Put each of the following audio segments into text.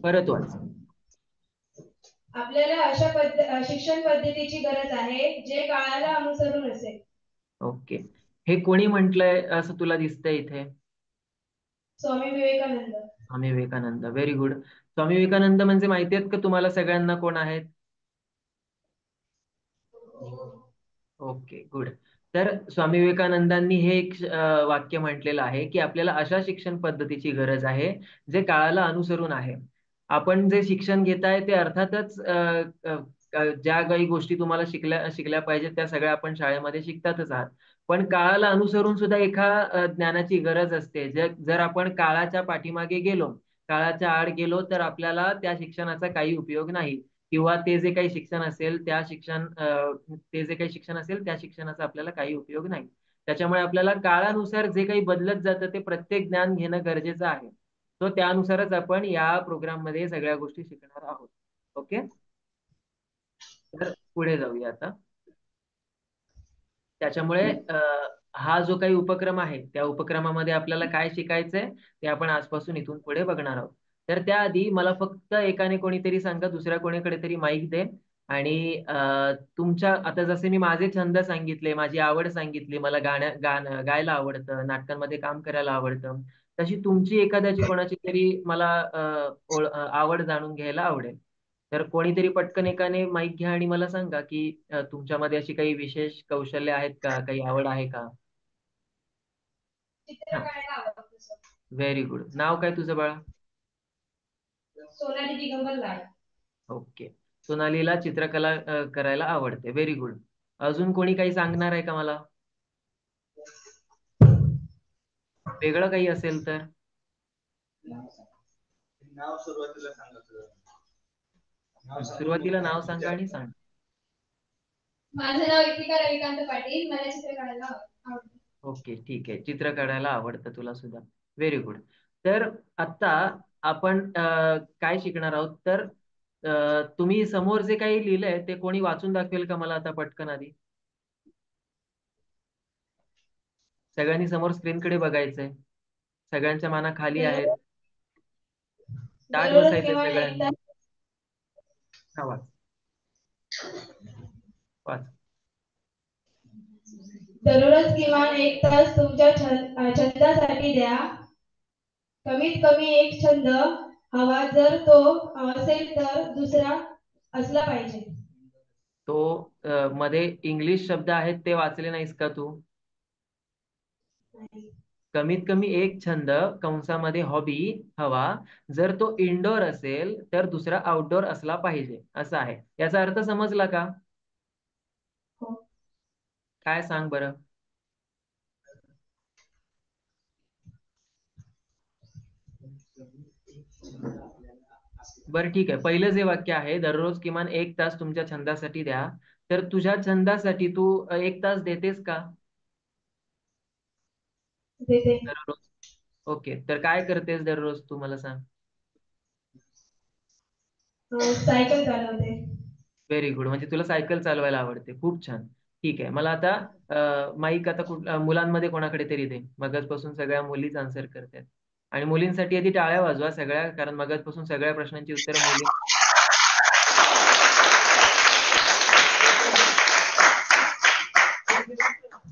परत वाच. आपल्याला शिक्षण पद्धतीची गरज आहे जे काळाला अनुसरून असेल. ओके. हे कोणी म्हटलंय असं तुला दिसतंय इथे? स्वामी विवेकानंद. स्वामी विवेकानंद. Very good. स्वामी विवेकानंद म्हणजे माहिती आहेत का तुम्हाला सगळ्यांना कोण आहेत? Okay, good. तर स्वामी विवेकानंदांनी हे एक वाक्य म्हटलेलं आहे की आपल्याला अशा शिक्षण पद्धतीची गरज आहे जे काळाला अनुसरून आहे. आपण जे शिक्षण घेताय ते अर्थातच ज्या काही गोष्टी तुम्हाला शिकल्या शिकल्या पाहिजेत त्या सगळ्या आपण शाळेमध्ये शिकतातच आहात. पण काळाला अनुसरून सुद्धा एका ज्ञानाची गरज असते. जर आपण काळाच्या पाठीमागे गेलो, काळाच्या आड गेलो, तर आपल्याला त्या शिक्षणाचा काही उपयोग नाही. किंवा ते जे काही शिक्षण असेल त्या शिक्षणाचा आपल्याला काही उपयोग नाही. त्याच्यामुळे आपल्याला काळानुसार जे काही बदलत जातं ते प्रत्येक ज्ञान घेणं गरजेचं आहे. तो त्यानुसारच आपण या प्रोग्राम मध्ये सगळ्या गोष्टी शिकणार आहोत. ओके. तर पुढे जाऊया आता. त्याच्यामुळे हा जो काही उपक्रम आहे त्या उपक्रमामध्ये आपल्याला काय शिकायचंय ते आपण आजपासून इथून पुढे बघणार आहोत. तर त्याआधी मला फक्त एकाने कोणीतरी सांगा, दुसऱ्या कोणीकडे तरी माईक दे. आणि तुमच्या आता जसे मी माझे छंद सांगितले, माझी आवड सांगितली, मला गायला आवडतं, नाटकांमध्ये काम करायला आवडतं, तशी तुमची एखाद्याची कोणाची तरी मला आवड जाणून घ्यायला आवडेल. तर कोणीतरी पटकन एकाने माईक घ्या आणि मला सांगा की तुमच्यामध्ये अशी काही विशेष कौशल्य आहेत का, काही आवड आहे का? चित्र हा. काढायला आवडतं सर. Very good. नाव काय तुझं बाळा? सोनाली दिगंबर लाड. ओके. सोनालीला चित्रकला करायला आवडते. Very good. अजून कोणी काही सांगणार आहे का मला? वेगळं काही असेल तर? नाव सुरुवातीला सांगा. नाव सांगून सुरुवातीला नाव सांगा आणि विचारा. सांग. माझं नाव इतिका रविकांत पाटील. मला चित्र काढायला आवडतं. ओके, ठीक आहे. चित्र काढायला आवडतं तुला सुद्धा. Very good. तर आता आपण काय शिकणार आहोत तर तुम्ही समोर जे काही लिहिलंय ते कोणी वाचून दाखवेल का मला आता पटकन आधी? सगळ्यांनी समोर स्क्रीनकडे बघायचंय. सगळ्यांच्या माना खाली आहेत. ताठ दररोज बसायचंय किमान एक सगळ्यांनी. तास हा, वाच. वाच. दररोज किमान एक तास तुमच्या छंदासाठी द्या. कमीत कमी एक छंद हवा, जर तो असेल तर दुसरा असला पाहिजे. तो मध्ये इंग्लिश शब्द आहेत ते वाचले नाहीस का तू? कमीत कमी एक छंद कंसामध्ये हॉबी हवा, जर तो इनडोअर असेल तर दुसरा आउटडोअर असला पाहिजे, असं आहे. याचा अर्थ समजला का? हो. काय सांग बरं. बरं, ठीक आहे. पहिलं जे वाक्य आहे, दररोज किमान एक तास तुमच्या छंदासाठी द्या, तर तुझ्या छंदासाठी तू एक तास देतेस का देते. दररोज? ओके. तर काय करतेस दररोज तू मला सांग. सायकल चालवते. Very good. म्हणजे तुला सायकल चालवायला आवडते. खूप छान. ठीक आहे. मला आता माईक आता मुलांमध्ये कोणाकडे तरी दे. मगाचपासून सगळ्या मुलीच आन्सर करतात. आणि मुलींसाठी आधी टाळ्या वाजवा सगळ्या, कारण मगाचपासून सगळ्या प्रश्नांची उत्तरं मुली.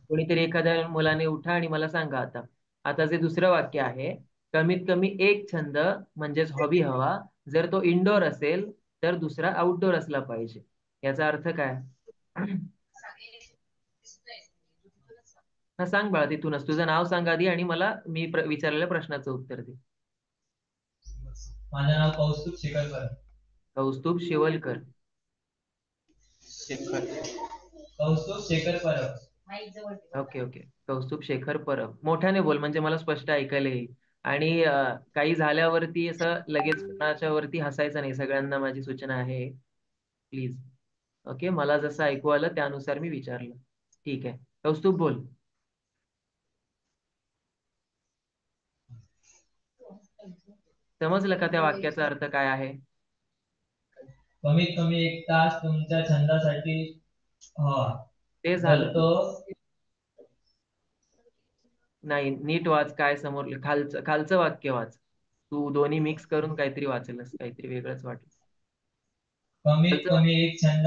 कोणीतरी एखाद्या मुलाने उठा आणि मला सांगा आता. आता जे दुसरं वाक्य आहे, कमीत कमी एक छंद म्हणजेच हॉबी हवा, जर तो इनडोअर असेल तर दुसरा आउटडोअर असला पाहिजे. याचा अर्थ काय? हा, सांग बाळा तिथूनच. तुझं नाव सांग आधी आणि मला मी विचारलेल्या प्रश्नाचं उत्तर दे. माझं नाव कौस्तुभ शेखर. कौस्तुभ शिवलकर. शेखर. कौस्तुभ शेखर परब. Okay okay. कौस्तुभ शेखर परब. मोठ्याने बोल म्हणजे मला स्पष्ट ऐकायला येईल. आणि काही झाल्यावरती असं लगेच कोणाच्या वरती हसायचं नाही. सगळ्यांना माझी सूचना आहे, प्लीज. ओके. मला जसं ऐकू आलं त्यानुसार मी विचारलं. ठीक आहे. कौस्तुभ बोल. समजलं का त्या वाक्याचा अर्थ काय आहे? कमीत कमी एक तास तुमच्या छंदासाठी हवा, ते जर झालं. तो नाही, नीट वाच. काय समोर खालचं खालचं वाक्य वाच. तू दोन्ही मिक्स करून काहीतरी वाचलंस, काहीतरी वेगळंच वाटलं. कमीत चल, कमी एक छंद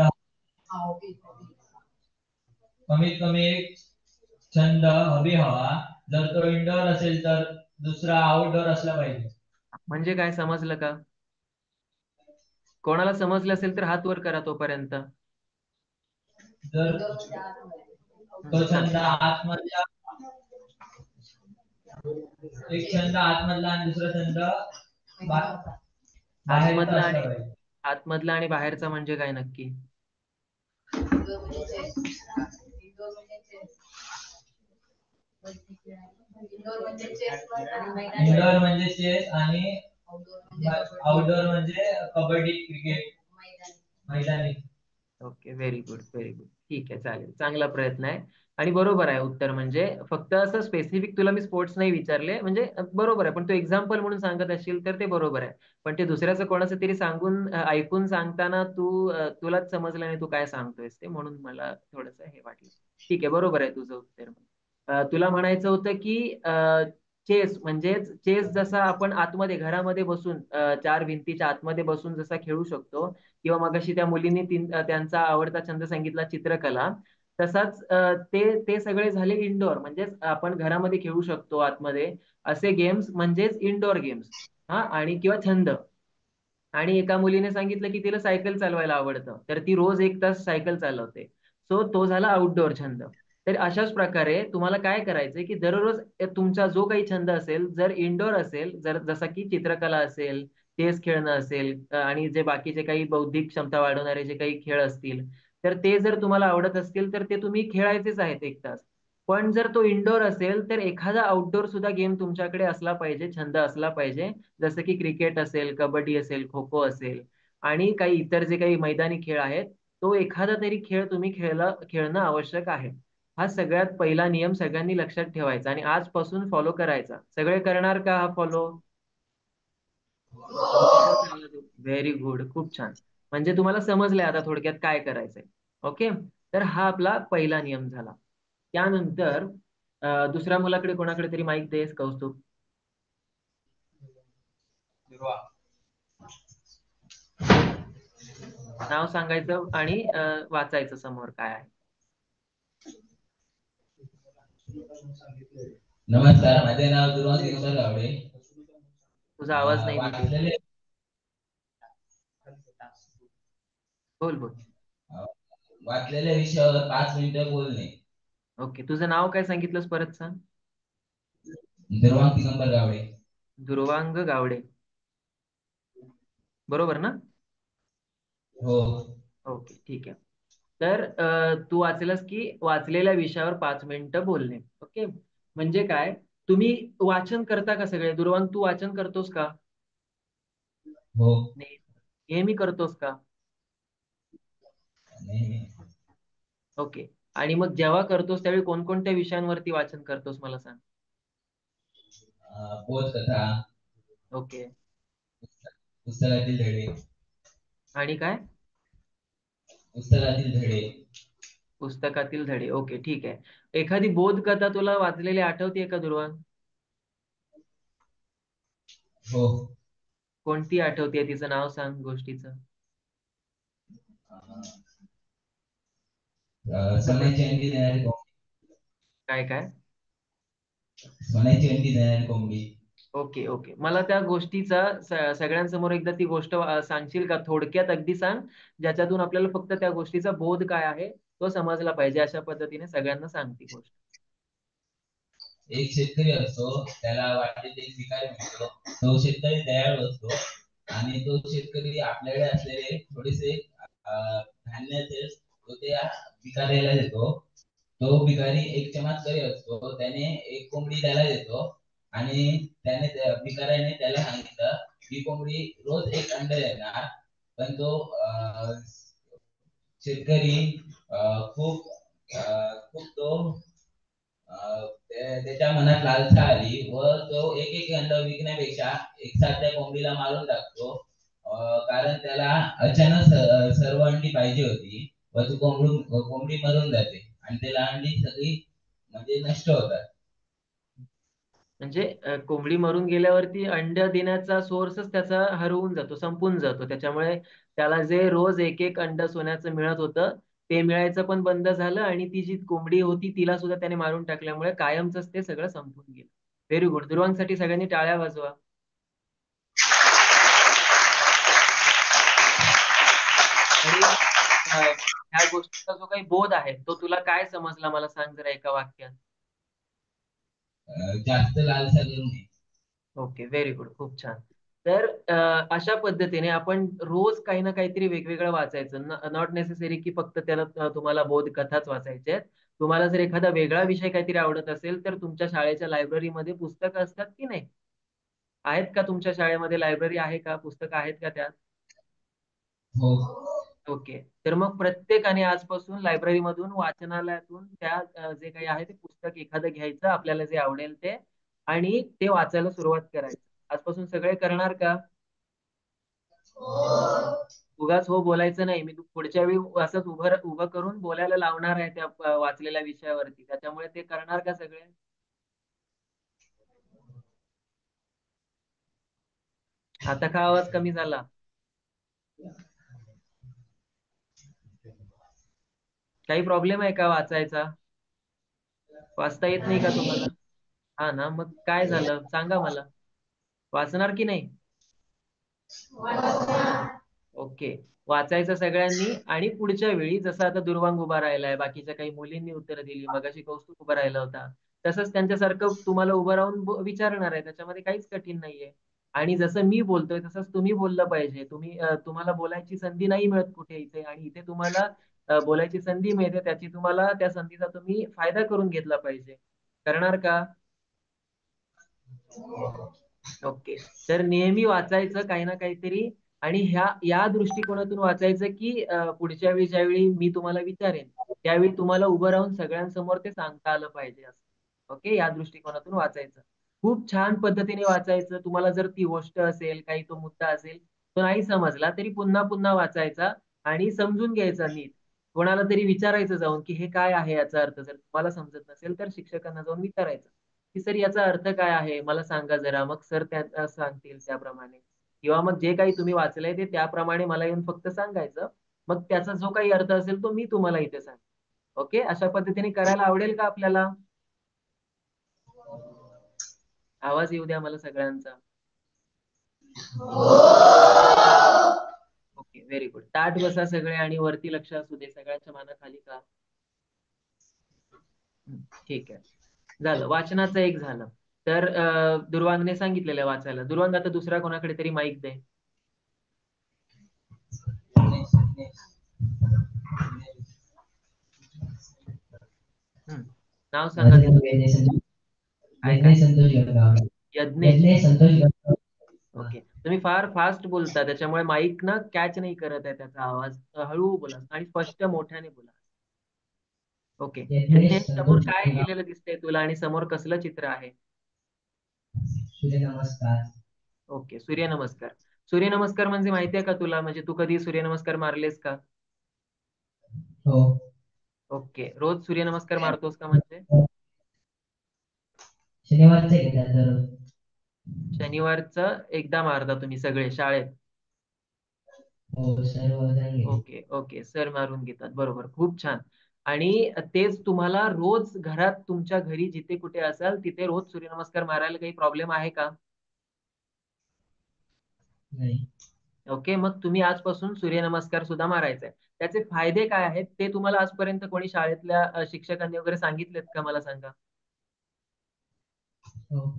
कमीत कमी एक छंद हवी हवा. जर तो इंडोर असेल तर दुसरा आउटडोर असला पाहिजे. म्हणजे काय समजलं का? कोणाला समजलं असेल तर हात वर करा तोपर्यंत. जर तो सांग. छंद आतमधला एक छंद आतमधला आणि दुसरा छंद बाहेरचा आतमधला असला आणि पाहिजे. आतमधला आणि बाहेरचा म्हणजे काय नक्की? इंडोर म्हणजे चेस आणि आउटडोर म्हणजे कबड्डी, क्रिकेट, मैदानी. Okay, very good, very good. ठीक आहे, चालेल. चांगला प्रयत्न आहे आणि बरोबर आहे उत्तर. म्हणजे फक्त असं स्पेसिफिक तुला मी स्पोर्ट्स नाही विचारले, म्हणजे बरोबर आहे, पण तू एक्झाम्पल म्हणून सांगत असशील तर ते बरोबर आहे. पण ते दुसऱ्याचं कोणाचं तरी सांगून ऐकून सांगताना तुलाच समजलं नाही तू काय सांगतोयस ते, म्हणून मला थोडंसं हे वाटलं. ठीक आहे, बरोबर आहे तुझं उत्तर. तुला म्हणायचं होतं की चेस म्हणजेच चेस जसा आपण आतमध्ये घरामध्ये बसून चार भिंतीच्या आतमध्ये बसून जसा खेळू शकतो, किंवा मगाशी त्या मुलींनी त्यांचा आवडता छंद सांगितला चित्रकला, तसाच ते ते सगळे झाले इंडोर, म्हणजेच आपण घरामध्ये खेळू शकतो आतमध्ये असे गेम्स म्हणजेच इंडोर गेम्स. हा, आणि किंवा छंद. आणि एका मुलीने सांगितलं की तिला सायकल चालवायला आवडतं, तर ती रोज 1 तास सायकल चालवते. सो तो झाला आउटडोर छंद. तर अशाच प्रकारे तुम्हाला काय करायचंय की दररोज तुमचा जो काही छंद असेल, जर इंडोर असेल, जर जसा की चित्रकला असेल, चेस खेळणं असेल, आणि जे बाकीचे काही बौद्धिक क्षमता वाढवणारे जे काही खेळ असतील, तर ते जर तुम्हाला आवडत असतील तर ते तुम्ही खेळायचेच आहेत 1 तास. पण जर तो इंडोर असेल तर एखादा आउटडोर सुद्धा गेम तुमच्याकडे असला पाहिजे, छंद असला पाहिजे. जसं की क्रिकेट असेल, कबड्डी असेल, खो खो असेल, आणि काही इतर जे काही मैदानी खेळ आहेत, तो एखादा तरी खेळ तुम्ही खेळणं आवश्यक आहे. हा सगळ्यात पहिला नियम सगळ्यांनी लक्षात ठेवायचा आणि आजपासून फॉलो करायचा. सगळे करणार का हा फॉलो? व्हेरी गुड, खूप छान. म्हणजे तुम्हाला समजलंय आता थोडक्यात काय करायचंय. ओके. तर हा आपला पहिला नियम झाला. त्यानंतर दुसऱ्या मुलाकडे कोणाकडे तरी माईक देस कौस्तुभ. नाव सांगायचं आणि वाचायचं समोर काय आहे. नमस्कार, माझे नाव दुर्वा दिगंबर गावडे. तुझा आवाज नाही नीट येत. वाचलेले बोल बोल. वाचलेल्या विषयावर 5 मिनिटं बोलणे. ओके, तुझं नाव काय सांगितलंस परत सांग. दुर्वा दिगंबर गावडे. दुर्वांग गावडे, बरोबर ना? हो. ओके, ठीक आहे. तर तू वाचलंस की वाचलेल्या विषयावर 5 मिनिटं बोलणे. ओके. म्हणजे काय, तुम्ही वाचन करता का सगळे? दुर्वांग, तू वाचन करतोस का? हो. नेहमी करतोस का? नेहमी. ओके. आणि मग जेव्हा करतोस त्यावेळी कोणकोणत्या विषयांवरती वाचन करतोस मला सांग. बोधकथा, ओके. पुस्तकातील धडे. आणि काय? पुस्तकातील धडे. पुस्तकातील धडे. ओके, ठीक आहे. एखादी बोधकथा तुला वाचलेली आठवतीये का दुर्वांग? हो. कोणती आठवतीये? तिचं नाव सांग गोष्टीचं. सोन्याची अंडी देणारी कोंबडी. काय काय? सोन्याची अंडी देणारी कोंबडी. ओके ओके, मला त्या गोष्टीचा सगळ्यांसमोर एकदा ती गोष्ट सांगशील का? थोडक्यात अगदी सांग, ज्याच्यातून आपल्याला फक्त त्या गोष्टीचा बोध काय आहे तो समजला पाहिजे. अशा पद्धतीने सगळ्यांना सांग ती गोष्ट. एक शेतकरी असतो, त्याला वाटेत एक भिकारी मिळतो. तो शेतकरी दयाळू असतो आणि तो शेतकरी आपल्याकडे असलेले थोडेसे धान्याचे तो त्या भिकाऱ्याला देतो. तो भिकारी एक चमत्कारी असतो, त्याने एक कोंबडी त्याला देतो आणि त्याने भिकाऱ्याने त्याला सांगितलं की कोंबडी रोज एक अंड देणार. पण तो शेतकरी खूप खूप तो त्याच्या मनात लालसा आली व तो एक एक अंड विकण्यापेक्षा एकसाथ त्या कोंबडीला मारून टाकतो. कारण त्याला अचानक सर्व अंडी पाहिजे होती व ती कोंबडी मरून जाते आणि त्याला अंडी सगळी म्हणजे नष्ट होतात. म्हणजे कोंबडी मरून गेल्यावरती अंड देण्याचा सोर्सच त्याचा हरवून जातो, संपून जातो. त्याच्यामुळे त्याला जे रोज एक एक अंड सोन्याचं मिळत होतं ते मिळायचं पण बंद झालं, आणि ती जी कोंबडी होती तिला सुद्धा त्याने मारून टाकल्यामुळे कायमच ते सगळं संपून गेलं. Very good. दुर्वांसाठी सगळ्यांनी टाळ्या वाजवा. आणि ह्या गोष्टीचा जो काही बोध आहे तो तुला काय समजला, मला सांग जरा एका वाक्यात. जास्त लालसा करू नये. ओके, व्हेरी गुड, खूप छान. तर अशा पद्धतीने आपण रोज काही ना काहीतरी वेगवेगळं वाचायचं. नॉट नेसेसरी की फक्त त्याला तुम्हाला बोधकथाच वाचायच्या आहेत. तुम्हाला जर एखादा वेगळा विषय काहीतरी आवडत असेल तर तुमच्या शाळेच्या लायब्ररीमध्ये पुस्तकं असतात की नाही? आहेत का तुमच्या शाळेमध्ये लायब्ररी आहे का? पुस्तकं आहेत का त्यात? हो. ओके. तर मग प्रत्येकाने आजपासून लायब्ररीमधून, वाचनालयातून त्या जे काही आहे ते पुस्तक एखादं घ्यायचं आपल्याला जे आवडेल ते, आणि ते वाचायला सुरुवात करायचं. आजपासून सगळे करणार का? उगाच हो बोलायचं नाही. मी पुढच्या वेळी असंच उभं उभं करून बोलायला लावणार आहे त्या वाचलेल्या विषयावरती. त्याच्यामुळे ते करणार का सगळे? आता का आवाज कमी झाला? काही प्रॉब्लेम आहे का वाचायचा? वाचता येत नाही का तुम्हाला? हा ना, मग काय झालं सांगा मला. वाचणार की नाही? ओके. वाचायचं सगळ्यांनी, आणि पुढच्या वेळी जसं आता दुर्वांग उभा राहिलाय, बाकीच्या काही मुलींनी उत्तरं दिली, मगाशी कौस्तुभ उभा राहिला होता, तसंच त्यांच्यासारखं तुम्हाला उभं राहून विचारणार आहे. त्याच्यामध्ये काहीच कठीण नाहीये. आणि जसं मी बोलतोय तसंच तुम्ही बोललं पाहिजे. तुम्हाला बोलायची संधी नाही मिळत कुठे इथे, आणि इथे तुम्हाला बोलायची संधी मिळते, त्याची तुम्हाला त्या संधीचा तुम्ही फायदा करून घेतला पाहिजे. करणार का? ओके. तर नेहमी वाचायचं काही ना काहीतरी, आणि या दृष्टिकोनातून वाचायचं की पुढच्या वेळी ज्यावेळी मी तुम्हाला विचारेन त्यावेळी तुम्हाला उभं राहून सगळ्यांसमोर ते सांगता आलं पाहिजे असं. ओके, या दृष्टिकोनातून वाचायचं. खूप छान पद्धतीने वाचायचं. तुम्हाला जर ती गोष्ट असेल, काही तो मुद्दा असेल, तो नाही समजला तरी पुन्हा पुन्हा वाचायचा आणि समजून घ्यायचा नीट. कोणाला तरी विचारायचं जाऊन की हे काय आहे याचा अर्थ. जर तुम्हाला समजत नसेल तर शिक्षकांना जाऊन विचारायचं की सर याचा अर्थ काय आहे, मला सांगा जरा. मग सर त्या सांगतील त्याप्रमाणे, किंवा मग जे काही तुम्ही वाचलंय ते त्याप्रमाणे मला येऊन फक्त सांगायचं. मग त्याचा जो काही अर्थ असेल तो मी तुम्हाला इथे सांग. ओके, अशा पद्धतीने करायला आवडेल का आपल्याला? आवाज येऊ द्या मला सगळ्यांचा. Okay, very good. ताठ बसा सगळे आणि वरती लक्ष असू दे. सगळ्यांच्या माना खाली का? ठीक आहे, झालं. वाचनाचं एक झालं. तर दुर्वांगने सांगितलेलं वाचायला. दुर्वांग, आता दुसऱ्या कोणाकडे तरी माईक दे. हम्म. नाव सांगा माझे नाव तुझं. काय काय? यज्ञेश संतोष गंगावणे. यज्ञेश. यज्ञेश संतोष गंगावणे. ओके. तुम्ही फार फास्ट बोलता, त्याच्यामुळे माईक ना कॅच नाही करत आहे त्याचा आवाज. हळू बोला आणि स्पष्ट मोठ्याने बोला. ओके. यज्ञेश यज्ञेश, समोर संतोष काय गंगावणे. लिहिलेलं दिसतंय तुला, आणि समोर कसलं चित्र आहे? सूर्यनमस्कार. ओके, सूर्यनमस्कार. सूर्यनमस्कार म्हणजे माहितीये का तुला? म्हणजे तू कधी सूर्यनमस्कार मारलेस का? हो. ओके, रोज सूर्यनमस्कार मारतोस का म्हणजे? शनिवारचे घेतात दररोज. शनिवारचं एकदा मारता तुम्ही सगळे शाळेत? हो, सर्वजण घेते. ओके ओके, सर मारून घेतात, बरोबर, खूप छान. आणि तेच तुम्हाला रोज घरात, तुमच्या घरी जिथे कुठे असाल तिथे रोज सूर्यनमस्कार मारायला काही प्रॉब्लेम आहे का? नाही. ओके, मग तुम्ही आजपासून सूर्यनमस्कार सुद्धा मारायचा आहे. त्याचे फायदे काय आहेत ते तुम्हाला आजपर्यंत कोणी शाळेतल्या शिक्षकांनी वगैरे सांगितलेत का, मला सांगा. हो.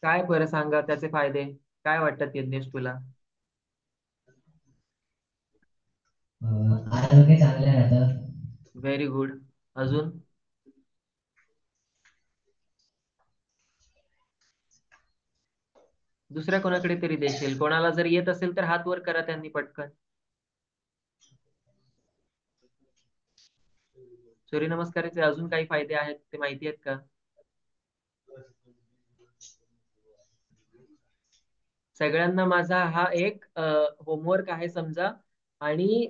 काय बरं सांगा त्याचे फायदे. काय वाटतात यज्ञेश तुला? आरोग्य चांगलं राहतं. Very good. अजून? दुसऱ्या कोणाकडे तरी देशील. कोणाला जर येत असेल तर हात वर करा त्यांनी पटकन. सूर्यनमस्काराचे अजून काही फायदे आहेत ते माहिती आहेत का? सगळ्यांना माझा हा एक होमवर्क आहे समजा, आणि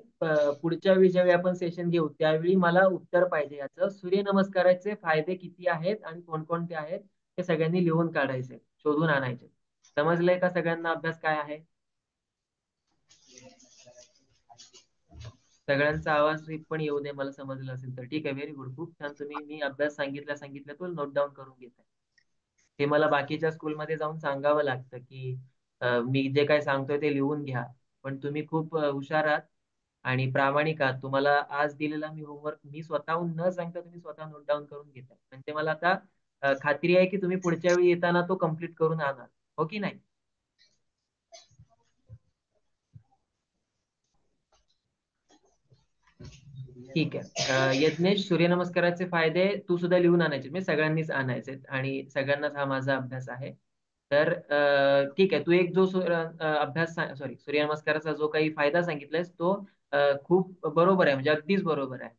पुढच्या वेळी ज्यावेळी आपण सेशन घेऊ त्यावेळी मला उत्तर पाहिजे याचं. सूर्यनमस्काराचे फायदे किती आहेत आणि कोणकोणते आहेत हे सगळ्यांनी लिहून काढायचे, शोधून आणायचे. समजलंय का सगळ्यांना अभ्यास काय आहे? सगळ्यांचा आवाज पण येऊ दे, मला समजलं असेल तर. ठीक आहे, व्हेरी गुड, खूप छान. तुम्ही मी अभ्यास सांगितलं तो नोट डाऊन करून घेताय. ते मला बाकीच्या स्कूलमध्ये जाऊन सांगावं लागतं की मी जे काय सांगतोय ते लिहून घ्या. पण तुम्ही खूप हुशार आहात आणि प्रामाणिक आहात. तुम्हाला आज दिलेला मी होमवर्क मी स्वतःहून न सांगता तुम्ही स्वतः नोट डाऊन करून घेताय, म्हणजे मला आता खात्री आहे की तुम्ही पुढच्या वेळी येताना तो कम्प्लीट करून आणा, हो की नाही? ठीक आहे. यज्ञेश, सूर्यनमस्काराचे फायदे तू सुद्धा लिहून आणायचे, म्हणजे सगळ्यांनीच आणायचे आणि सगळ्यांनाच हा माझा अभ्यास आहे. तर ठीक आहे, तू एक जो अभ्यास सॉरी सूर्यनमस्काराचा जो काही फायदा सांगितलायस तो खूप बरोबर आहे, म्हणजे अगदीच बरोबर आहे.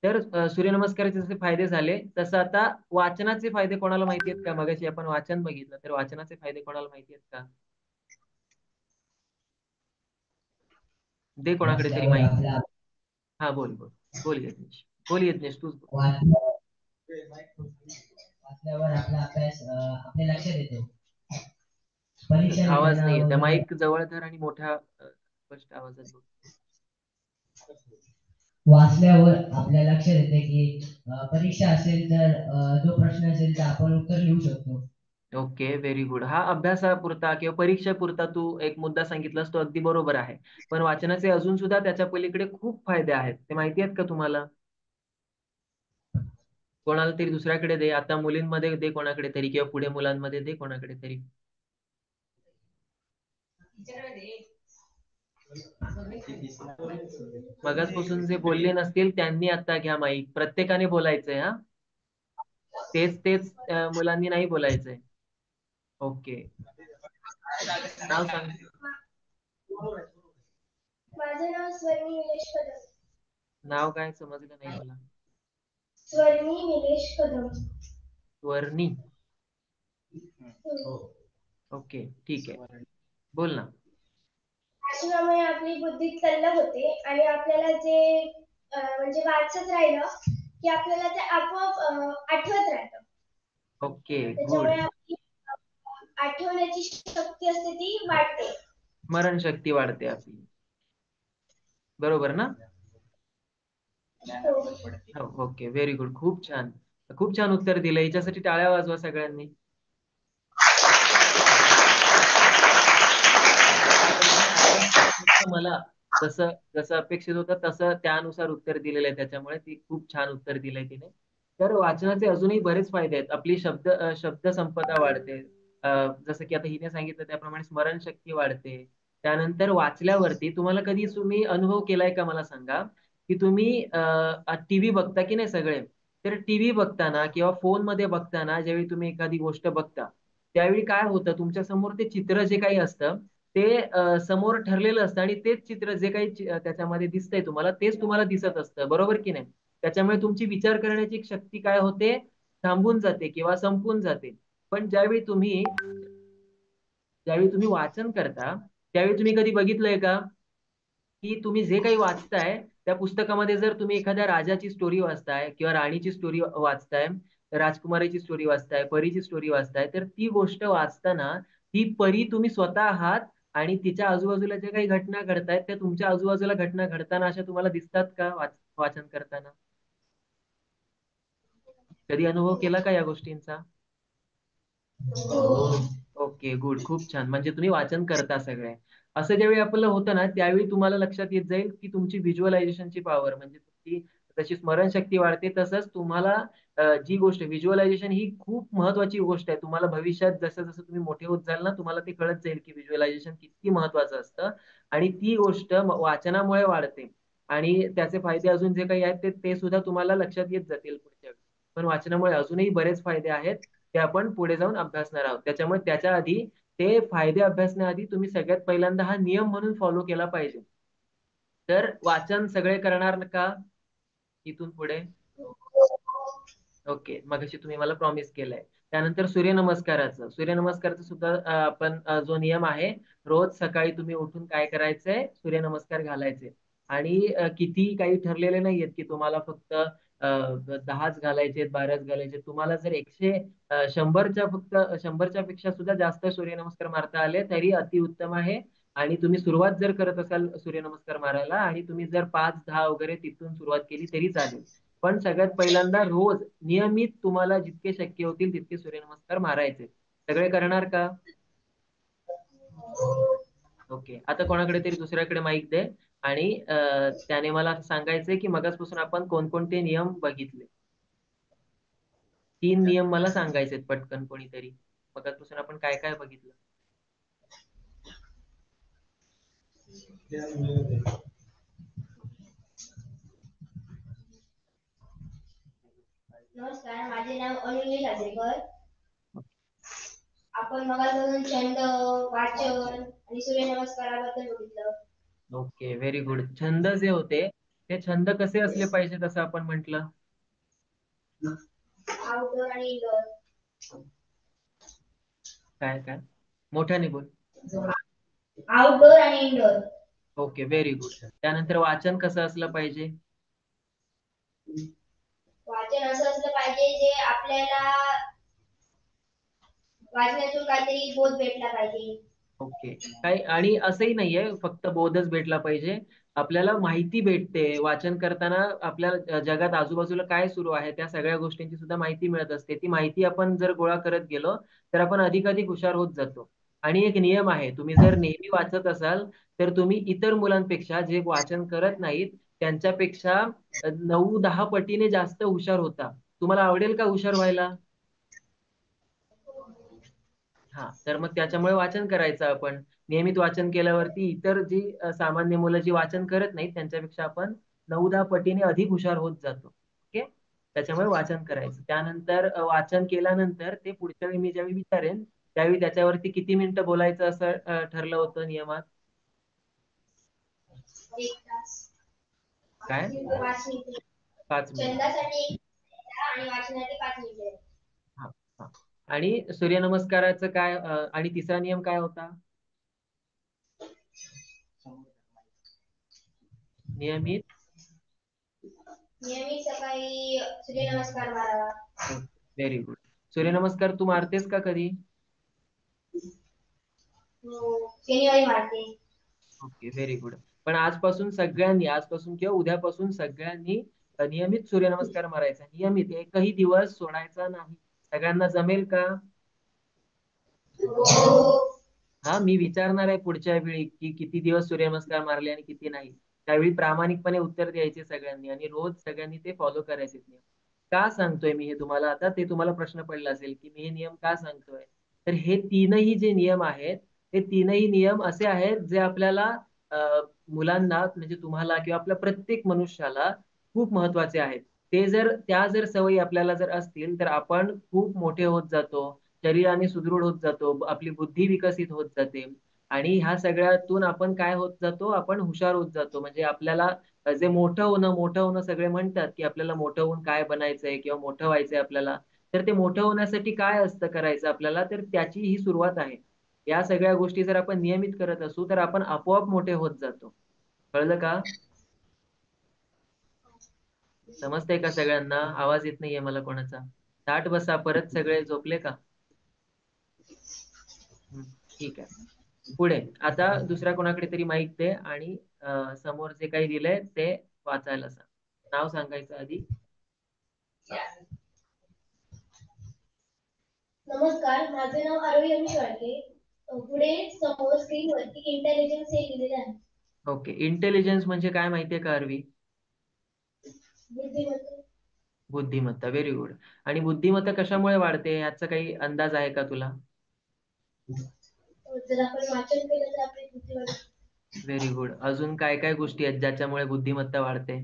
तर सूर्यनमस्काराचे जसे फायदे झाले तसं आता वाचनाचे फायदे कोणाला माहिती आहेत का? मगाशी आपण वाचन बघितलं, तर वाचनाचे फायदे कोणाला माहिती आहेत का? दे कोणाकडे तरी वाचल्यावर माहिती. आपल्या हा, बोल बोल. बोल यज्ञेश, बोल यज्ञेश, तूच बोल. वाचल्यावर आपला अभ्यास आपल्या लक्षात येतो. परीक्षा आवाज देताना नाहीये, त्या वगैरे माईक जवळ धर आणि मोठ्या स्पष्ट आवाजात बोल. वाचल्यावर आपल्या लक्षात येते की परीक्षा असेल तर जो प्रश्न असेल तर आपण उत्तर लिहू शकतो. Okay, very good. हा अभ्यासापुरता किंवा परीक्षेपुरता तू एक मुद्दा सांगितलास, तो अगदी बरोबर आहे. पण वाचनाचे अजून सुद्धा त्याच्या पलीकडे खूप फायदे आहेत, ते माहिती आहेत का तुम्हाला? कोणाला तरी दुसऱ्याकडे दे, आता मुलींमध्ये दे कोणाकडे तरी, किंवा पुढे मुलांमध्ये दे कोणाकडे तरी. मगाचपासून जे बोलले नसतील त्यांनी आता घ्या माईक, प्रत्येकाने बोलायचंय हा. तेच तेच मुलांनी नाही बोलायचंय. ओके, नाव सांग. माझे नाव स्वर्णी निलेश कदम. नाव काय समजलं नाही मला. स्वर्णी निलेश कदम. वर्णी. ओके, ठीक आहे, बोल ना. वाचनामुळे आपली बुद्धी तल्लख होते आणि आपल्याला जे म्हणजे वाचत राहिलं की आपल्याला ते आपोआप आठवत राहतं. Okay, good. त्याच्यामुळे आपली आठवण्याची शक्ती असते ती वाढते. स्मरणशक्ती वाढते आपली, बरोबर ना? हो, ओके, व्हेरी गुड, खूप छान. खूप छान उत्तर दिलं, याच्यासाठी टाळ्या वाजवा सगळ्यांनी. मला जसं जसं अपेक्षित होतं तसं त्यानुसार उत्तर दिलेलं आहे, त्याच्यामुळे ती खूप छान उत्तर दिलंय तिने. तर वाचनाचे अजूनही बरेच फायदे आहेत. आपली शब्द संपदा वाढते. जसं की आता हिने सांगितलं त्याप्रमाणे स्मरणशक्ती वाढते. त्यानंतर वाचल्यावरती तुम्हाला कधी तुम्ही अनुभव केलाय का, मला सांगा. की तुम्ही टीव्ही बघता की नाही सगळे, तर टीव्ही बघताना किंवा फोन मध्ये बघताना ज्यावेळी तुम्ही एखादी गोष्ट बघता, त्यावेळी काय होतं, तुमच्या समोर ते चित्र जे काही असतं ते समोर ठरलेलं असतं आणि तेच चित्र जे काही त्याच्यामध्ये दिसतंय तुम्हाला, तेच तुम्हाला दिसत असतं, बरोबर की नाही? त्याच्यामुळे तुमची विचार करण्याची शक्ती काय होते, थांबून जाते किंवा संपून जाते. पण ज्यावेळी तुम्ही वाचन करता त्यावेळी तुम्ही कधी बघितलंय का की तुम्ही जे काही वाचताय त्या पुस्तकामध्ये, जर तुम्ही एखाद्या राजाची स्टोरी वाचताय किंवा राणीची स्टोरी वाचताय, राजकुमारीची स्टोरी वाचताय, परीची स्टोरी वाचताय, तर ती गोष्ट वाचताना ती परी तुम्ही स्वतः आहात आणि तिच्या आजूबाजूला ज्या काही घटना घडतायत त्या तुमच्या आजूबाजूला घटना घडताना अशा तुम्हाला दिसतात का वाचन करताना? कधी अनुभव केला का या गोष्टींचा? ओके, गुड, खूप छान. म्हणजे तुम्ही वाचन करता सगळे. असं ज्यावेळी आपल्याला होतं ना, त्यावेळी तुम्हाला लक्षात येत जाईल की तुमची व्हिज्युअलायझेशनची पॉवर, म्हणजे तुमची जशी स्मरणशक्ती वाढते तसंच तुम्हाला जी गोष्ट व्हिज्युअलायझेशन ही खूप महत्वाची गोष्ट आहे. तुम्हाला भविष्यात जसं जसं तुम्ही मोठे होत जाल ना, तुम्हाला ते कळत जाईल की व्हिज्युअलायझेशन किती महत्वाचं असतं आणि ती गोष्ट वाचनामुळे वाढते. आणि त्याचे फायदे अजून जे काही आहेत ते सुद्धा तुम्हाला लक्षात येत जातील पुढच्या वेळी. पण वाचनामुळे अजूनही बरेच फायदे आहेत, ते आपण पुढे जाऊन अभ्यासणार आहोत. त्याच्यामुळे त्याच्या आधी ते फायदे अभ्यासण्याआधी तुम्ही सगळ्यात पहिल्यांदा हा नियम म्हणून फॉलो केला पाहिजे. तर वाचन सगळे करणार का इथून पुढे? ओके, मगाशी तुम्ही मला प्रॉमिस केलंय. त्यानंतर सूर्यनमस्काराचं सुद्धा आपण जो नियम आहे, रोज सकाळी तुम्ही उठून काय करायचंय, सूर्यनमस्कार घालायचे. आणि किती काही ठरलेले नाहीयेत की तुम्हाला फक्त 10च घालायचे, 12च घालायचे. तुम्हाला जर 100च्या फक्त 100च्या पेक्षा सुद्धा जास्त सूर्यनमस्कार मारता आले तरी अतिउत्तम आहे. आणि तुम्ही सुरुवात जर करत असाल सूर्यनमस्कार मारायला आणि तुम्ही जर 5-10 वगैरे तिथून सुरुवात केली तरी चालेल. पण सगळ्यात पहिल्यांदा रोज नियमित तुम्हाला जितके शक्य होतील तितके सूर्यनमस्कार मारायचे. सगळे करणार का? ओके. आता कोणाकडे तरी दुसऱ्याकडे माईक दे आणि त्याने मला सांगायचंय की मगाचपासून आपण कोणकोणते नियम बघितले. 3 नियम मला सांगायचेत पटकन कोणीतरी. मगाचपासून आपण काय काय बघितलं. नमस्कार, माझे नाव अनुली साजरेकर. आपण मगापासून छंद, वाचन आणि सूर्यनमस्काराबद्दल बघितलं. Okay, very good. छंद जे होते ते छंद कसे असले पाहिजेत असं आपण म्हटलं. आउटडोर आणि इंडोर. काय काय मोठ्याने बोल. आउटडोर आणि इंडोर. Okay, very good. त्यानंतर वाचन कसं असलं पाहिजे. वाचन असं असलं पाहिजे जे आपल्याला वाचण्यातून काहीतरी बोध भेटला पाहिजे. ओके. काही आणि असंही नाहीये फक्त बोधच भेटला पाहिजे. आपल्याला माहिती भेटते वाचन करताना. आपल्या जगात आजूबाजूला काय सुरू आहे त्या सगळ्या गोष्टींची सुद्धा माहिती मिळत असते. ती माहिती आपण जर गोळा करत गेलो तर आपण अधिकाधिक हुशार होत जातो. आणि एक नियम आहे, तुम्ही जर नेहमी वाचत असाल तर तुम्ही इतर मुलांपेक्षा जे वाचन करत नाहीत त्यांच्यापेक्षा 9-10 पटीने जास्त हुशार होता. तुम्हाला आवडेल का हुशार व्हायला? हा, तर मग त्याच्यामुळे वाचन करायचं आपण. नियमित वाचन केल्यावरती इतर जी सामान्य मुलं जी वाचन करत नाहीत त्यांच्यापेक्षा आपण 9-10 पटीने अधिक हुशार होत जातो. ओके. त्याच्यामुळे वाचन करायचं. त्यानंतर वाचन केल्यानंतर ते पुढच्या वेळी मी ज्यावेळी विचारेन त्यावेळी त्याच्यावरती किती मिनिटं बोलायचं असं ठरलं होतं नियमात. 1 तास. काय? 5 मिनिटे. 5 मिनिट. छंदासाठी 1 आणि वाचनासाठी 5 मिनिटे. हा हा. आणि सूर्यनमस्काराचं काय आणि तिसरा नियम काय होता. नियमित सकाळी सूर्यनमस्कार मारावा. Very good. सूर्यनमस्कार तू मारतेस का कधी. शनिवारी मारते. Okay, very good. पण आजपासून किंवा उद्यापासून सगळ्यांनी नियमित सूर्यनमस्कार मारायचा. नियमित एकही दिवस सोडायचा नाही. सगळ्यांना जमेल का? हा, मी विचारणार आहे पुढच्या वेळी की किती दिवस सूर्यनमस्कार मारले आणि किती नाही. त्यावेळी प्रामाणिकपणे उत्तर द्यायचे सगळ्यांनी आणि रोज सगळ्यांनी ते फॉलो करायचे नियम. का सांगतोय मी हे तुम्हाला आता, ते तुम्हाला प्रश्न पडला असेल की मी हे नियम का सांगतोय. तर हे तीनही जे नियम आहेत ते तीनही नियम असे आहेत जे आपल्याला मुलांना म्हणजे तुम्हाला किंवा आपल्या प्रत्येक मनुष्याला खूप महत्वाचे आहेत. त्या जर सवयी आपल्याला जर असतील तर आपण खूप मोठे होत जातो. शरीराने सुदृढ होत जातो. आपली बुद्धी विकसित होत जाते. आणि ह्या सगळ्यातून आपण काय होत जातो, आपण हुशार होत जातो. म्हणजे आपल्याला जे मोठं होणं सगळे म्हणतात की आपल्याला मोठं होऊन काय बनायचंय किंवा मोठं व्हायचंय आपल्याला. तर ते मोठं होण्यासाठी काय असतं करायचं आपल्याला, तर त्याची ही सुरुवात आहे. या सगळ्या गोष्टी जर आपण नियमित करत असू तर आपण आपोआप मोठे होत जातो. कळलं का? समजतंय का सगळ्यांना? आवाज येत नाहीये मला कोणाचा. ताट बसा. परत सगळे झोपले का? ठीक आहे. पुढे आता दुसऱ्या कोणाकडे तरी माईक दे आणि समोर जे काही दिलंय ते वाचायला सांग. नाव सांगायचं आधी. नमस्कार, माझे नाव आरोही रमेश वाळके. पुढे समोर स्क्रीनवरती इंटेलिजन्स हे लिहिलेले आहे. ओके. इंटेलिजन्स म्हणजे काय माहितीये का आरवी? बुद्धिमत्ता. बुद्धिमत्ता. Very good. आणि बुद्धिमत्ता कशामुळे वाढते याचा काही अंदाज आहे का तुला? जर आपण वाचन केलं तर आपली बुद्धी वाढते. Very good. अजून काय काय गोष्टी आहेत ज्याच्यामुळे बुद्धिमत्ता वाढते?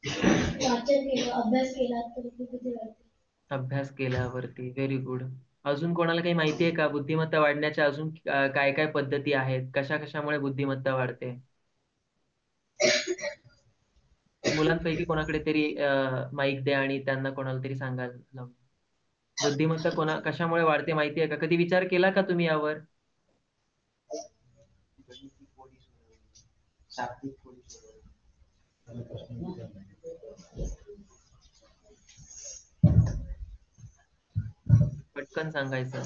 वाचन केलं, अभ्यास केला तर बुद्धी वाढते. अभ्यास केल्यावरती. Very good. अजून कोणाला काही माहिती आहे का बुद्धिमत्ता वाढण्याच्या अजून काय काय पद्धती आहेत, कशा कशामुळे बुद्धिमत्ता वाढते? मुलांपैकी कोणाकडे तरी माईक द्या आणि त्यांना कोणाला तरी सांगायला लावा. बुद्धिमत्ता कशामुळे वाढते माहिती आहे का? कधी विचार केला का तुम्ही यावर? पटकन सांगायचं.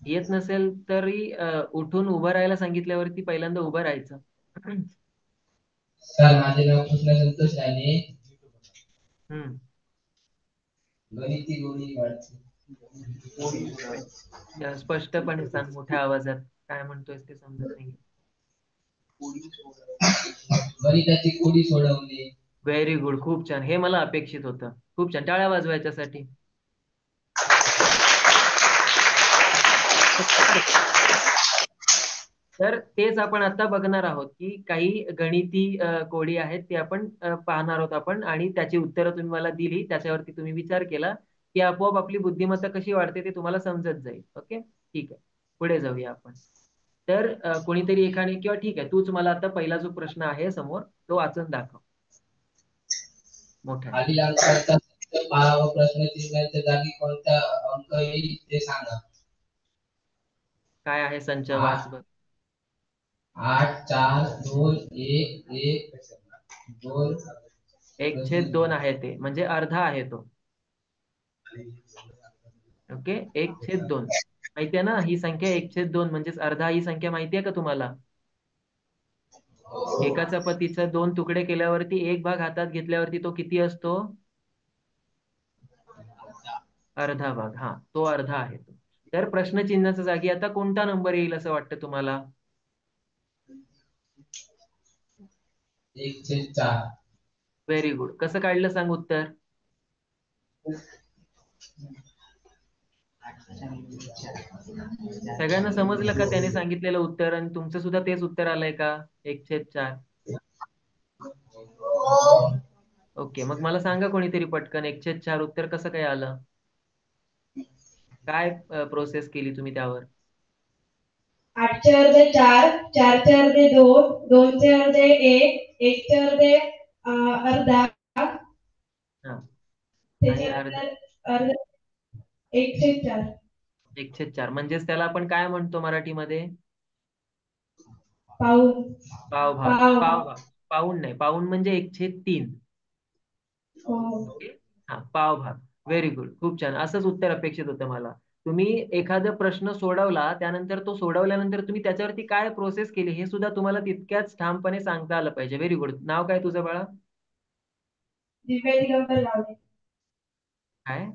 येत नसेल तरी उठून उभं राहायला सांगितल्यावरती पहिल्यांदा उभं राहायचं. सर माझे नाव कृष्ण संतोष राणे. हम्म. गणिती गोळी वाढते. स्पष्टपणे सांग, मोठ्या आवाजात. काय म्हणतोय ते समजत नाही. गणिताची कोडी सोडवणे. व्हेरी गुड, खूप छान. हे मला अपेक्षित होतं. खूप छान, टाळ्या वाजवायच्यासाठी. तर तेच आपण आता बघणार आहोत की काही गणिती कोडी आहेत ते आपण पाहणार आहोत आपण, आणि त्याची उत्तरं तुम्ही मला दिली, त्याच्यावरती तुम्ही विचार केला की आपोआप आपली बुद्धिमत्ता कशी वाढते ते तुम्हाला समजत जाईल. ओके, ठीक आहे, पुढे जाऊया आपण. तर कोणीतरी एकाने, किंवा ठीक आहे, तूच मला आता पहिला जो प्रश्न आहे समोर तो वाचून दाखव मोठ्या. खालील अंकाचा पाहावा, प्रश्नचिन्हाच्या जागी कोणता अंक येईल ते सांगा. काय आहे संच, वाच बघ. 8 4 2 1 1 2. 1/2 आहे ते, म्हणजे अर्धा आहे तो. ओके, 1/2 माहिती आहे ना, ही संख्या 1/2 म्हणजेच अर्धा, ही संख्या माहिती आहे का तुम्हाला? एका चपातीचा 2 तुकडे केल्यावरती एक भाग हातात घेतल्यावरती तो किती असतो? अर्धा भाग. हा, तो अर्धा आहे तो. तर प्रश्नचिन्हाच्या जागी आता कोणता नंबर येईल असं वाटतं तुम्हाला? 1/4. Very good. कसं काढलं सांग उत्तर? सगळ्यांना समजलं का त्याने सांगितलेलं उत्तर, आणि तुमचं सुद्धा तेच उत्तर आलंय का? 1/4. ओके, मग मला सांगा कोणीतरी पटकन, 1/4 उत्तर कसं काय आलं? काय प्रोसेस केली तुम्ही त्यावर? 8चे अर्धे 4, 4चे अर्धे 2, 2चे अर्धे 1, 1चे अर्धे अर्धा, हा, आणि अर्धा. त्याच्यानंतर अर्धा 1/4. 1/4 म्हणजेच त्याला आपण काय म्हणतो मराठीमध्ये? पाऊण. पावभाग. पाव. पावभाग, पाऊण नाही, पाऊण म्हणजे 1/3. हो. ओके, हा, पावभाग. व्हेरी गुड, खूप छान. असंच उत्तर अपेक्षित होतं मला. तुम्ही एखादा प्रश्न सोडवला, त्यानंतर तो सोडवल्यानंतर तुम्ही त्याच्यावरती काय प्रोसेस केली हे सुद्धा तुम्हाला तितक्याच ठामपणे सांगता आलं पाहिजे. Very good. नाव काय तुझं बाळा? दिव्या दिगंबर गावडे. काय?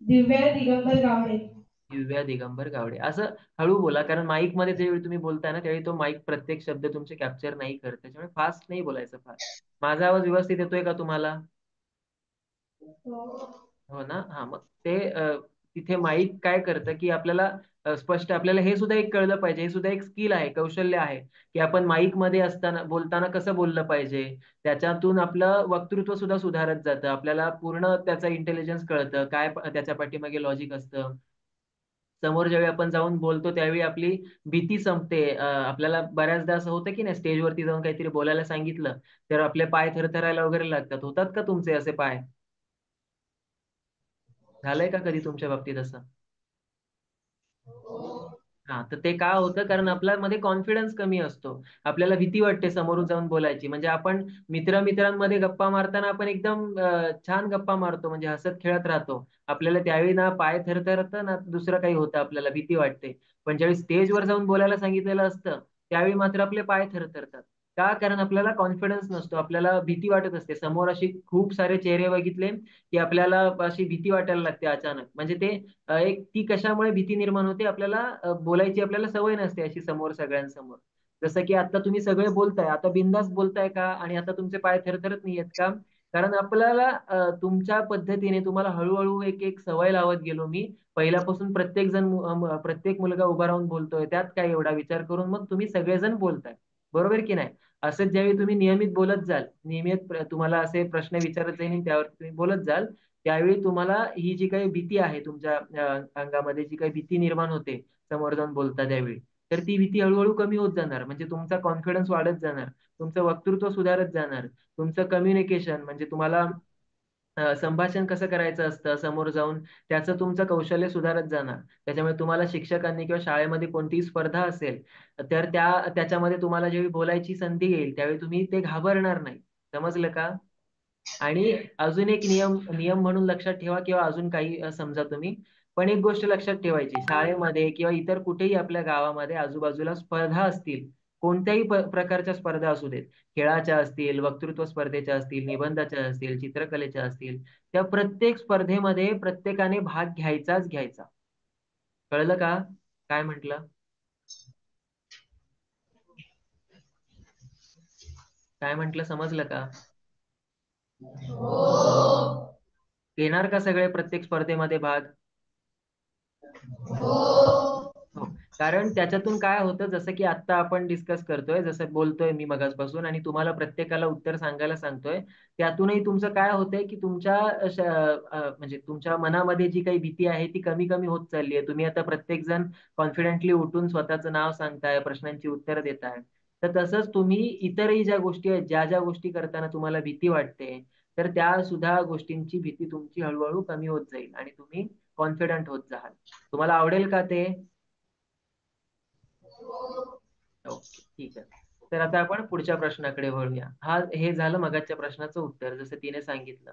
दिव्या दिगंबर गावडे. दिव्या दिगंबर गावडे. असं हळू बोला, कारण माईक मध्ये ज्यावेळी तुम्ही बोलताय ना, त्यावेळी तो माईक प्रत्येक शब्द तुमचे कॅप्चर नाही करत, त्याच्यामुळे फास्ट नाही बोलायचं फार. माझा आवाज व्यवस्थित येतोय का तुम्हाला? हो. हो ना, हा. मग ते तिथे माईक काय करतं की आपल्याला स्पष्ट, आपल्याला हे सुद्धा एक कळलं पाहिजे, हे सुद्धा एक स्किल आहे, कौशल्य आहे, की आपण माईक मध्ये असताना, बोलताना कसं बोललं पाहिजे. त्याच्यातून आपलं वक्तृत्व सुद्धा सुधारत जातं, आपल्याला पूर्ण त्याचा इंटेलिजन्स कळतं, काय त्याच्या पाठीमागे लॉजिक असतं. समोर ज्यावेळी आपण जाऊन बोलतो त्यावेळी आपली भीती संपते. आपल्याला बऱ्याचदा असं होतं की नाही, स्टेजवरती जाऊन काहीतरी बोलायला सांगितलं तर आपले पाय थरथरायला वगैरे लागतात. होतात का तुमचे असे पाय? झालंय का कधी तुमच्या बाबतीत असं? हा, तर ते का होतं, कारण आपल्यामध्ये कॉन्फिडन्स कमी असतो, आपल्याला भीती वाटते समोरून जाऊन बोलायची. म्हणजे आपण मित्रांमध्ये गप्पा मारताना आपण एकदम छान गप्पा मारतो, म्हणजे हसत खेळत राहतो, आपल्याला त्यावेळी ना पाय थरथरतं ना दुसरं काही होतं, आपल्याला भीती वाटते. पण ज्यावेळी स्टेजवर जाऊन बोलायला सांगितलेलं असतं त्यावेळी मात्र आपले पाय थरथरतात. का? कारण आपल्याला कॉन्फिडन्स नसतो, आपल्याला भीती वाटत असते. समोर अशी खूप सारे चेहरे बघितले की आपल्याला अशी भीती वाटायला लागते अचानक. म्हणजे ते एक ती कशामुळे भीती निर्माण होते, आपल्याला बोलायची आपल्याला सवय नसते अशी समोर सगळ्यांसमोर. जसं की आता तुम्ही सगळे बोलताय, आता बिंदास बोलताय का, आणि आता तुमचे पाय थरथरत नाहीयेत का? कारण आपल्याला तुमच्या पद्धतीने तुम्हाला हळूहळू एक एक सवय लावत गेलो मी. पहिल्यापासून प्रत्येक जण प्रत्येक मुलगा उभा राहून बोलतोय, त्यात काय एवढा विचार करून मग तुम्ही सगळेजण बोलताय, बरोबर की नाही? असंच ज्यावेळी तुम्ही नियमित बोलत जाल, नियमित तुम्हाला असे प्रश्न विचारत जाईल आणि त्यावर तुम्ही बोलत जाल, त्यावेळी तुम्हाला ही जी काही भीती आहे तुमच्या अंगामध्ये, जी काही भीती निर्माण होते समोर जाऊन बोलता त्यावेळी, तर ती भीती हळूहळू कमी होत जाणार. म्हणजे तुमचा कॉन्फिडन्स वाढत जाणार, तुमचं वक्तृत्व सुधारत जाणार, तुमचं कम्युनिकेशन, म्हणजे तुम्हाला संभाषण कसं करायचं असतं समोर जाऊन, त्याचं तुमचं कौशल्य सुधारत जाणार. त्याच्यामुळे तुम्हाला शिक्षकांनी किंवा शाळेमध्ये कोणतीही स्पर्धा असेल तर त्याच्यामध्ये तुम्हाला जेव्हा बोलायची संधी येईल त्यावेळी तुम्ही ते घाबरणार नाही. समजलं का? आणि अजून एक नियम नियम म्हणून लक्षात ठेवा किंवा अजून काही समजा तुम्ही, पण एक गोष्ट लक्षात ठेवायची, शाळेमध्ये किंवा इतर कुठेही आपल्या गावामध्ये आजूबाजूला स्पर्धा असतील, कोणत्याही प्रकारच्या स्पर्धा असू देत, खेळाच्या असतील, वक्तृत्व स्पर्धेच्या असतील, निबंधाच्या असतील, चित्रकलेच्या असतील, त्या प्रत्येक स्पर्धेमध्ये प्रत्येकाने भाग घ्यायचाच घ्यायचा. कळलं का काय म्हटलं? काय म्हटलं समजलं का? घेणार का सगळे प्रत्येक स्पर्धेमध्ये भाग? हो. कारण त्याच्यातून काय होतं, जसं की आता आपण डिस्कस करतोय, जसं बोलतोय मी मगासपासून आणि तुम्हाला प्रत्येकाला उत्तर सांगायला सांगतोय, त्यातूनही तुमचं काय होतंय की तुमच्या म्हणजे तुमच्या मनामध्ये जी काही भीती आहे ती कमी कमी होत चालली आहे. तुम्ही आता प्रत्येक जण कॉन्फिडेंटली उठून स्वतःचं नाव सांगताय, प्रश्नांची उत्तर देताय. तर तसंच तुम्ही इतरही ज्या गोष्टी आहेत, ज्या ज्या गोष्टी करताना तुम्हाला भीती वाटते, तर त्या सुद्धा गोष्टींची भीती तुमची हळूहळू कमी होत जाईल आणि तुम्ही कॉन्फिडंट होत जाल. तुम्हाला आवडेल का ते? ओके, ठीक आहे. तर आता आपण पुढच्या प्रश्नाकडे वळूया. हे झालं मगाच्या प्रश्नाचं उत्तर, जसं तिने सांगितलं.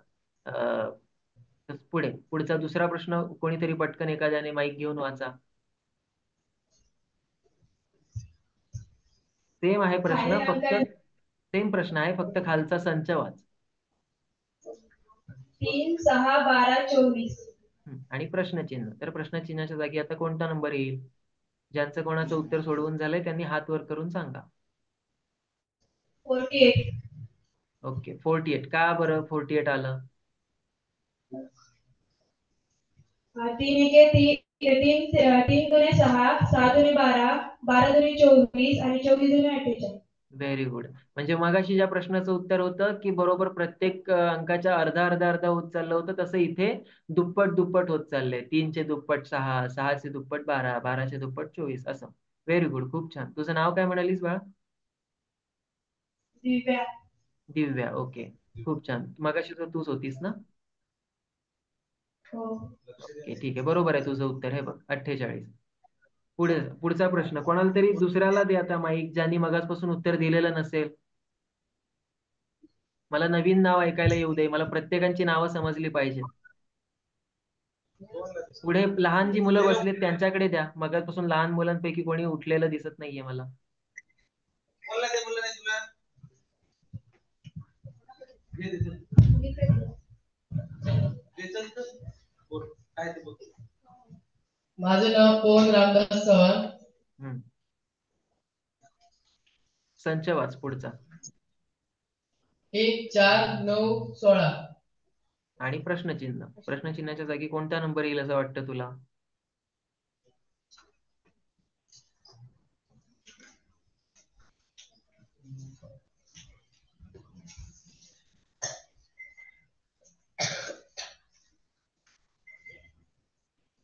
पुढचा दुसरा प्रश्न कोणीतरी पटकन एखाद्याने माईक घेऊन वाचा. सेम आहे प्रश्न, फक्त सेम प्रश्न आहे, फक्त खालचा संच वाच. 3, 6, 12, 24. आणि प्रश्नचिन्ह. तर प्रश्नचिन्हाच्या जागी आता कोणता नंबर येईल? ज्यांचं कोणाचं उत्तर सोडवून झालंय त्यांनी हात वर करून सांगा. 48. ओके, 48. का बरं 48 आलं? 3 एके 3, 3 दुने 6, 6 दुने 12, 12 दुने 24 आणि 24 दुने 48. Very good. म्हणजे मगाशी ज्या प्रश्नाचं उत्तर होतं की बरोबर प्रत्येक अंकाच्या अर्धा अर्धा अर्धा होत चाललं होतं, तसं इथे दुप्पट दुप्पट होत चाललंय. 3चे दुप्पट 6, 6चे दुप्पट 12, 12चे दुप्पट 24 असं. व्हेरी गुड, खूप छान. तुझं नाव काय म्हणालीस बाळा? दिव्या. दिव्या. ओके, खूप छान. मगाशी तर तूच होतीस ना? हो. ओके, ठीक आहे, बरोबर आहे तुझं उत्तर. हे बघ 48. पुढचा प्रश्न कोणाला तरी दुसऱ्याला दे आता माईक, ज्यांनी मगासपासून उत्तर दिलेलं नसेल. मला नवीन नाव ऐकायला येऊ दे, मला प्रत्येकांची नावं समजली पाहिजेत. पुढे लहान जी मुलं बसलीत त्यांच्याकडे द्या. मगासपासून लहान मुलांपैकी कोणी उठलेलं दिसत नाहीये मला. माझं नाव पवन रामदास चव्हाण. संच वाच पुढचा. 1, 4, 9, 16. आणि प्रश्नचिन्ह. प्रश्नचिन्हाच्या जागी कोणता नंबर येईल असं वाटतं तुला?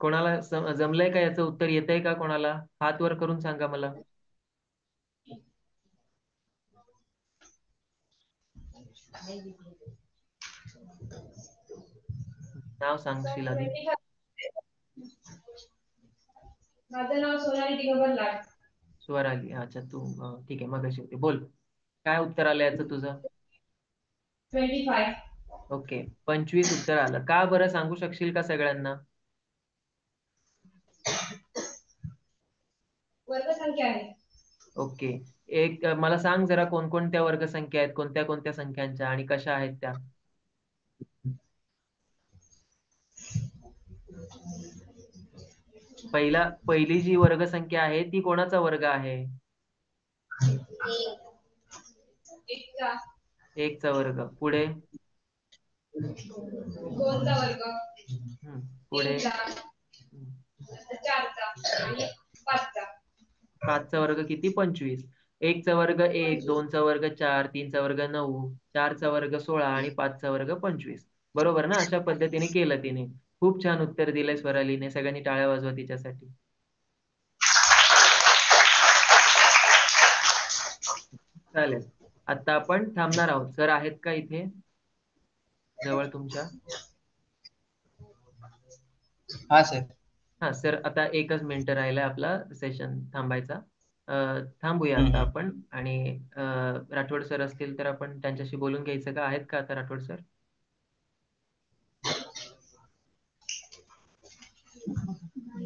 कोणाला जमलंय का? याचं उत्तर येतंय का कोणाला? हात वर करून सांगा मला. नाव सांगशील आधी? माझं नाव सोनाली दिगंबर लाड. स्वराली. अच्छा, तू ठीक आहे, मगाशी होती. बोल, काय उत्तर आलं याचं तुझं? 25. ओके, 25 उत्तर आलं. का बरं सांगू शकशील का सगळ्यांना? वर्गसंख्या आहे. ओके, एक मला सांग जरा कोणकोणत्या वर्गसंख्या आहेत, कोणत्या कोणत्या संख्यांच्या आणि कशा आहेत त्या? पहिली जी वर्गसंख्या आहे ती कोणाचा वर्ग आहे? एकचा वर्ग. पुढे? 2चा वर्ग. पुढे? 4चा आणि 5चा. 5चा वर्ग किती? 25. 1चा वर्ग 1, 2चा वर्ग 4, 3चा वर्ग 9, 4चा वर्ग 16 आणि 5चा वर्ग 25. बरोबर ना? अशा पद्धतीने केलं तिने. खूप छान उत्तर दिलंय स्वरालीने. सगळ्यांनी टाळ्या वाजवा तिच्यासाठी. चालेल, आता आपण थांबणार आहोत. सर आहेत का इथे? जवळ तुमच्या? हा सर. हा सर, आता एकच मिनिट राहिलाय आपला सेशन थांबायचा. थांबूया आता आपण. आणि राठोड सर असतील तर आपण त्यांच्याशी बोलून घ्यायचं का? आहेत का आता राठोड सर?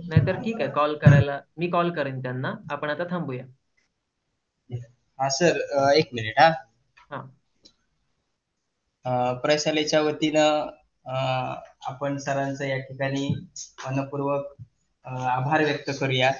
नाहीतर ठीक आहे, मी कॉल करेन त्यांना. आपण आता थांबूया. हा सर, एक मिनिट. हा. प्रशालेच्या वतीनं आपण सरांचं या ठिकाणी मनपूर्वक आभार व्यक्त करूया.